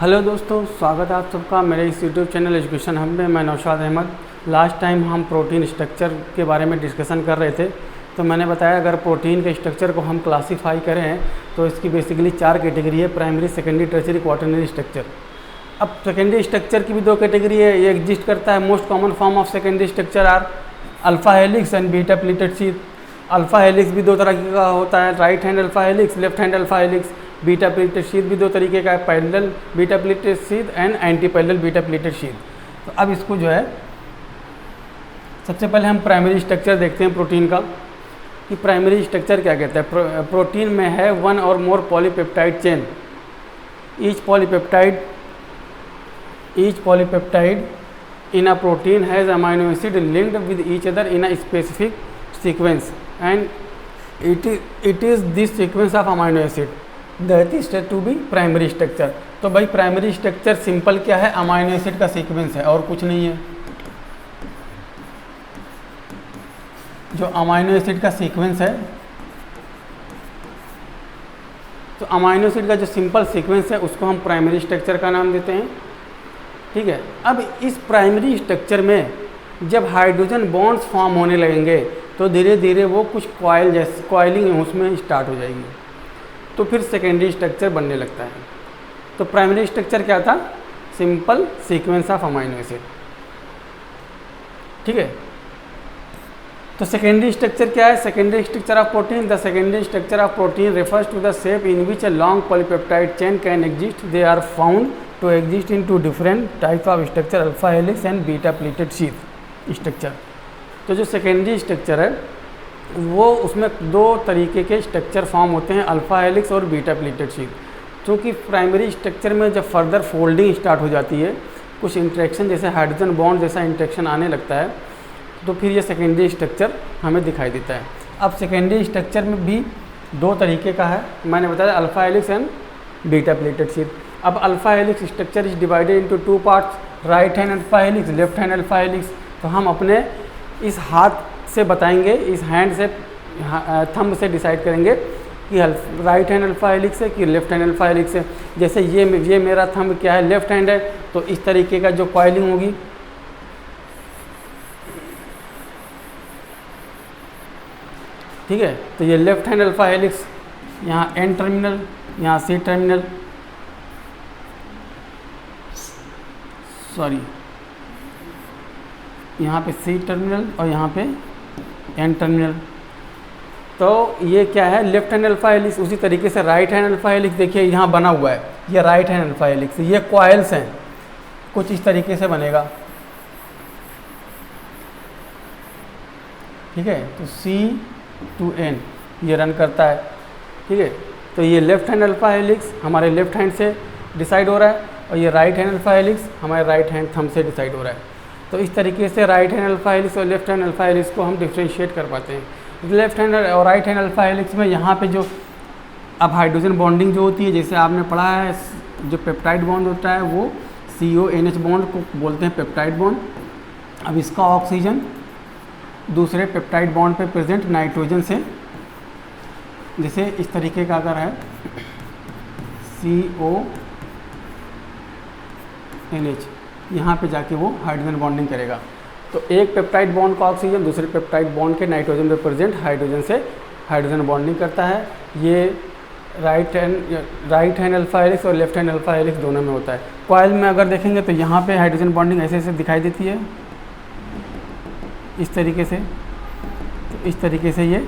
Hello दोस्तों, स्वागत है आप सबका मेरे इस यूट्यूब चैनल एजुकेशन हब में। मैं नौशाद अहमद। लास्ट टाइम हम प्रोटीन स्ट्रक्चर के बारे में डिस्कशन कर रहे थे, तो मैंने बताया अगर प्रोटीन के स्ट्रक्चर को हम क्लासीफाई करें तो इसकी बेसिकली 4 कैटेगरी है: primary, secondary, tertiary, quaternary structure. अब सेकेंडरी स्ट्रक्चर की भी 2 कैटेगरी है। ये एग्जिस्ट करता है। Most common form of secondary structure are alpha helix and beta pleated sheath. Alpha helix भी 2 तरह का होता है, right hand alpha helix, left hand alpha helix. Beta pleated sheath भी 2 तरीके का है, parallel beta pleated sheath and anti parallel beta pleated sheath. तो अब इसको जो है सबसे पहले हम प्राइमरी स्ट्रक्चर देखते हैं प्रोटीन का, कि प्राइमरी स्ट्रक्चर क्या कहता है। प्रोटीन में है 1 और more polypeptide chain. Each polypeptide in a protein has amino acid linked with each other in a specific sequence, and it is this sequence of amino acid that is said to be primary structure। तो भाई primary structure simple क्या है, amino acid का sequence है और कुछ नहीं है। जो अमाइनो एसिड का सीक्वेंस है, तो अमाइनो एसिड का जो सिंपल सीक्वेंस है उसको हम प्राइमरी स्ट्रक्चर का नाम देते हैं। ठीक है। अब इस प्राइमरी स्ट्रक्चर में जब हाइड्रोजन बॉन्ड्स फॉर्म होने लगेंगे तो धीरे धीरे वो कुछ कॉइल जैसे कॉइलिंग उसमें स्टार्ट हो जाएगी, तो फिर सेकेंडरी स्ट्रक्चर बनने लगता है। तो प्राइमरी स्ट्रक्चर क्या था? Simple sequence of amino acid. ठीक है। तो सेकेंडरी स्ट्रक्चर क्या है? Secondary structure of protein. The secondary structure of protein refers to the shape in which a long polypeptide chain can exist. They are found to exist in 2 different type of structure, alpha helix and beta pleated sheath structure। तो जो secondary structure है वो उसमें 2 तरीके के structure form होते हैं, alpha helix और बीटा प्लीटेड शीथ। क्योंकि प्राइमरी स्ट्रक्चर में जब फर्दर फोल्डिंग स्टार्ट हो जाती है, कुछ इंट्रैक्शन जैसे हाइड्रोजन बॉन्ड जैसा इंट्रैक्शन आने लगता है, तो फिर ये सेकेंडरी स्ट्रक्चर हमें दिखाई देता है। अब सेकेंडरी स्ट्रक्चर में भी 2 तरीके का है, मैंने बताया alpha helix and beta pleated sheath. अब alpha helix structure is divided into 2 parts, right hand alpha helix, left hand alpha helix. तो हम अपने इस हाथ से बताएंगे, इस हैंड से थंब से डिसाइड करेंगे कि राइट हैंड अल्फा हेलिक्स है कि लेफ्ट हैंड अल्फा हेलिक्स है। जैसे ये मेरा थंब क्या है, लेफ्ट हैंड है, तो इस तरीके का जो कॉइलिंग होगी, ठीक है। तो ये लेफ्ट हैंड अल्फा हेलिक्स, यहाँ एन टर्मिनल, यहाँ सी टर्मिनल, सॉरी यहाँ पे सी टर्मिनल और यहाँ पे एन टर्मिनल। तो ये क्या है, लेफ्ट हैंड अल्फा हेलिक्स। उसी तरीके से राइट हैंड अल्फा हेलिक्स देखिए यहाँ बना हुआ है, ये राइट हैंड अल्फा हेलिक्स। ये कॉइल्स हैं, कुछ इस तरीके से बनेगा। ठीक है। तो सी टू एन ये रन करता है। ठीक है। तो ये लेफ्ट हैंड अल्फा हेलिक्स हमारे लेफ्ट हैंड से डिसाइड हो रहा है और ये राइट हैंड अल्फा हेलिक्स हमारे राइट हैंड थंब से डिसाइड हो रहा है। तो इस तरीके से राइट हैंड अल्फा हेलिक्स और लेफ्ट हैंड अल्फा हेलिक्स को हम डिफ्रेंशिएट कर पाते हैं। लेफ्ट हैंड और राइट हैंड अल्फा हेलिक्स में यहाँ पे जो अब हाइड्रोजन बॉन्डिंग जो होती है, जैसे आपने पढ़ा है, जो पेप्टाइड बॉन्ड होता है वो CONH बॉन्ड को बोलते हैं पेप्टाइड बॉन्ड। अब इसका ऑक्सीजन दूसरे पेप्टाइड बॉन्ड पे प्रेजेंट नाइट्रोजन से, जैसे इस तरीके का अगर है CONH, यहाँ पे जाके वो हाइड्रोजन बॉन्डिंग करेगा। तो एक पेप्टाइड बॉन्ड का ऑक्सीजन दूसरे पेप्टाइड बॉन्ड के नाइट्रोजन पे प्रेजेंट हाइड्रोजन से हाइड्रोजन बॉन्डिंग करता है। ये राइट हैंड अल्फा हेलिक्स और लेफ्ट हैंड अल्फा हेलिक्स दोनों में होता है। कॉइल में अगर देखेंगे तो यहाँ पे हाइड्रोजन बॉन्डिंग ऐसे ऐसे दिखाई देती है, इस तरीके से। तो इस तरीके से ये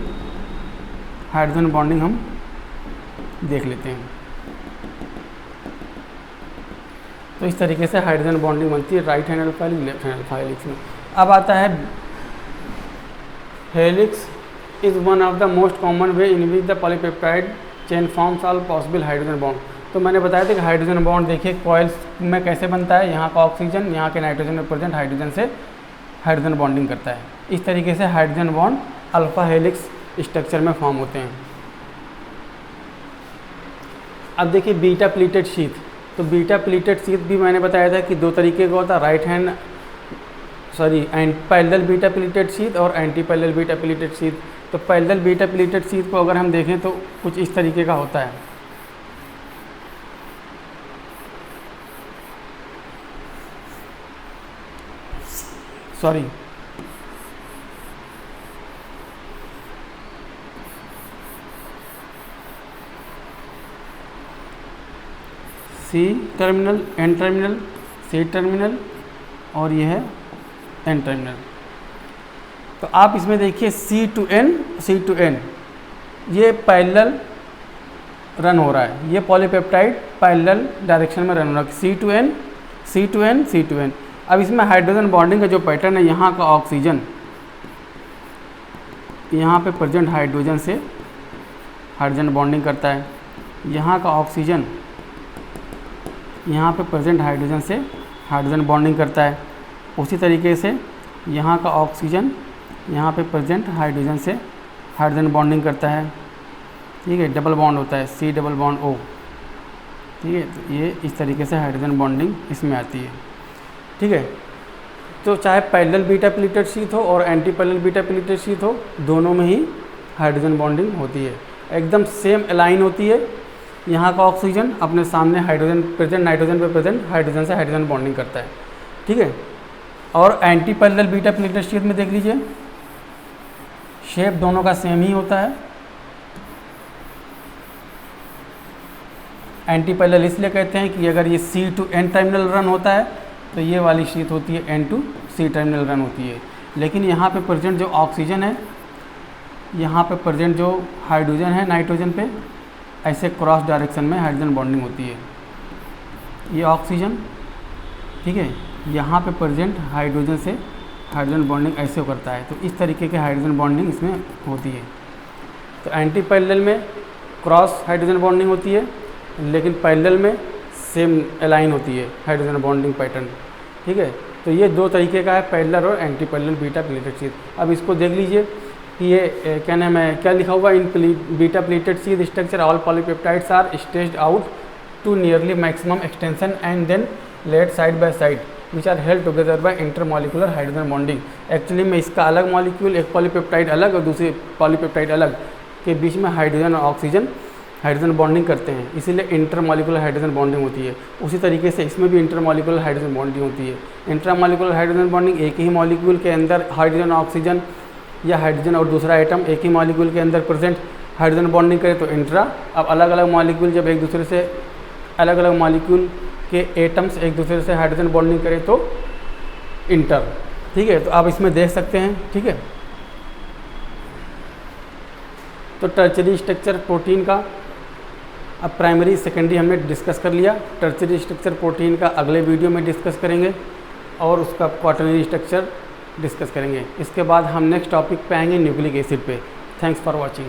हाइड्रोजन बॉन्डिंग हम देख लेते हैं। तो इस तरीके से हाइड्रोजन बॉन्डिंग बनती है right hand alpha helix, left hand alpha helix में। अब आता है helix is one of the most common way in which the polypeptide chain forms all possible hydrogen bond. तो मैंने बताया था कि हाइड्रोजन बॉन्ड देखिए कॉइल्स में कैसे बनता है, यहाँ का ऑक्सीजन यहाँ के नाइट्रोजन में प्रेजेंट हाइड्रोजन से हाइड्रोजन बॉन्डिंग करता है। इस तरीके से hydrogen bond alpha helix structure में फॉर्म होते हैं। अब देखिए बीटा प्लीटेड शीथ। तो बीटा प्लीटेड शीथ भी मैंने बताया था कि 2 तरीके का होता है, right hand parallel beta pleated sheath और anti parallel beta pleated sheath. तो पैरेलल बीटा प्लीटेड शीथ को अगर हम देखें तो कुछ इस तरीके का होता है। Sorry C terminal, N terminal, C terminal और ये है एन टर्मिनल। तो आप इसमें देखिए सी टू एन ये पैरेलल रन हो रहा है, ये पॉलीपेप्टाइड पैरेलल डायरेक्शन में रन हो रहा है, C to N C to N C to N. अब इसमें हाइड्रोजन बॉन्डिंग का जो पैटर्न है, यहाँ का ऑक्सीजन यहाँ पे प्रेजेंट हाइड्रोजन से हाइड्रोजन बॉन्डिंग करता है, यहाँ का ऑक्सीजन यहाँ पे प्रेजेंट हाइड्रोजन से हाइड्रोजन बॉन्डिंग करता है। उसी तरीके से यहाँ का ऑक्सीजन यहाँ पे प्रेजेंट हाइड्रोजन से हाइड्रोजन बॉन्डिंग करता है, ठीक है, डबल बॉन्ड होता है, सी डबल बॉन्ड ओ, ठीक है। तो ये इस तरीके से हाइड्रोजन बॉन्डिंग इसमें आती है, ठीक है। तो चाहे पैरेलल बीटा प्लीटेड शीट हो और anti parallel beta pleated sheet हो, दोनों में ही हाइड्रोजन बॉन्डिंग होती है, एकदम सेम अलाइन होती है। यहाँ का ऑक्सीजन अपने सामने हाइड्रोजन प्रेजेंट नाइट्रोजन पे प्रेजेंट हाइड्रोजन से हाइड्रोजन बॉन्डिंग करता है, ठीक है। और anti parallel beta pleated sheet में देख लीजिए, शेप दोनों का सेम ही होता है। एंटी पैरेलल इसलिए कहते हैं कि अगर ये C to N terminal run होता है तो ये वाली शीट होती है N to C terminal run होती है। लेकिन यहाँ पे प्रेजेंट जो ऑक्सीजन है, यहाँ पे प्रेजेंट जो हाइड्रोजन है नाइट्रोजन पे, ऐसे क्रॉस डायरेक्शन में हाइड्रोजन बॉन्डिंग होती है। ये ऑक्सीजन, ठीक है, यहाँ पे प्रेजेंट हाइड्रोजन से हाइड्रोजन बॉन्डिंग ऐसे करता है। तो इस तरीके के हाइड्रोजन बॉन्डिंग इसमें होती है। तो एंटी पैरेलल में क्रॉस हाइड्रोजन बॉन्डिंग होती है, लेकिन पैरेलल में सेम अलाइन होती है हाइड्रोजन बॉन्डिंग पैटर्न, ठीक है। तो ये दो तरीके का है, पैरेलल और anti parallel beta pleated sheet. अब इसको देख लीजिए कि ये क्या नाम है, क्या लिखा हुआ, in beta pleated sheet structure all polypeptides are staged out to nearly maximum extension and then laid side by side which are held together by intermolecular hydrogen bonding. Actually में इसका अलग मॉलिक्यूल, एक पॉलीपेप्टाइड अलग और दूसरी polypeptide अलग, के बीच में हाइड्रोजन और ऑक्सीजन हाइड्रोजन बॉन्डिंग करते हैं, इसीलिए इंटरमॉलिकुलर हाइड्रोजन बॉन्डिंग होती है। उसी तरीके से इसमें भी इंटरमॉलिकुलर हाइड्रोजन बॉन्डिंग होती है। इंटरमॉलिकुलर हाइड्रोजन बॉन्डिंग एक ही मॉलिक्यूल के अंदर हाइड्रोजन ऑक्सीजन या हाइड्रोजन और दूसरा एटम एक ही मॉलिक्यूल के अंदर प्रेजेंट हाइड्रोजन बॉन्डिंग करे तो इंट्रा। अब अलग अलग मॉलिक्यूल जब एक दूसरे से, अलग अलग मॉलिक्यूल के एटम्स एक दूसरे से हाइड्रोजन बॉन्डिंग करे तो इंटर, ठीक है। तो आप इसमें देख सकते हैं, ठीक है। तो टर्चरी स्ट्रक्चर प्रोटीन का अब प्राइमरी सेकेंडरी हमने डिस्कस कर लिया। टर्चरी स्ट्रक्चर प्रोटीन का अगले वीडियो में डिस्कस करेंगे और उसका क्वाटरनरी स्ट्रक्चर डिस्कस करेंगे। इसके बाद हम नेक्स्ट टॉपिक पे आएंगे न्यूक्लिक एसिड पे। Thanks for watching.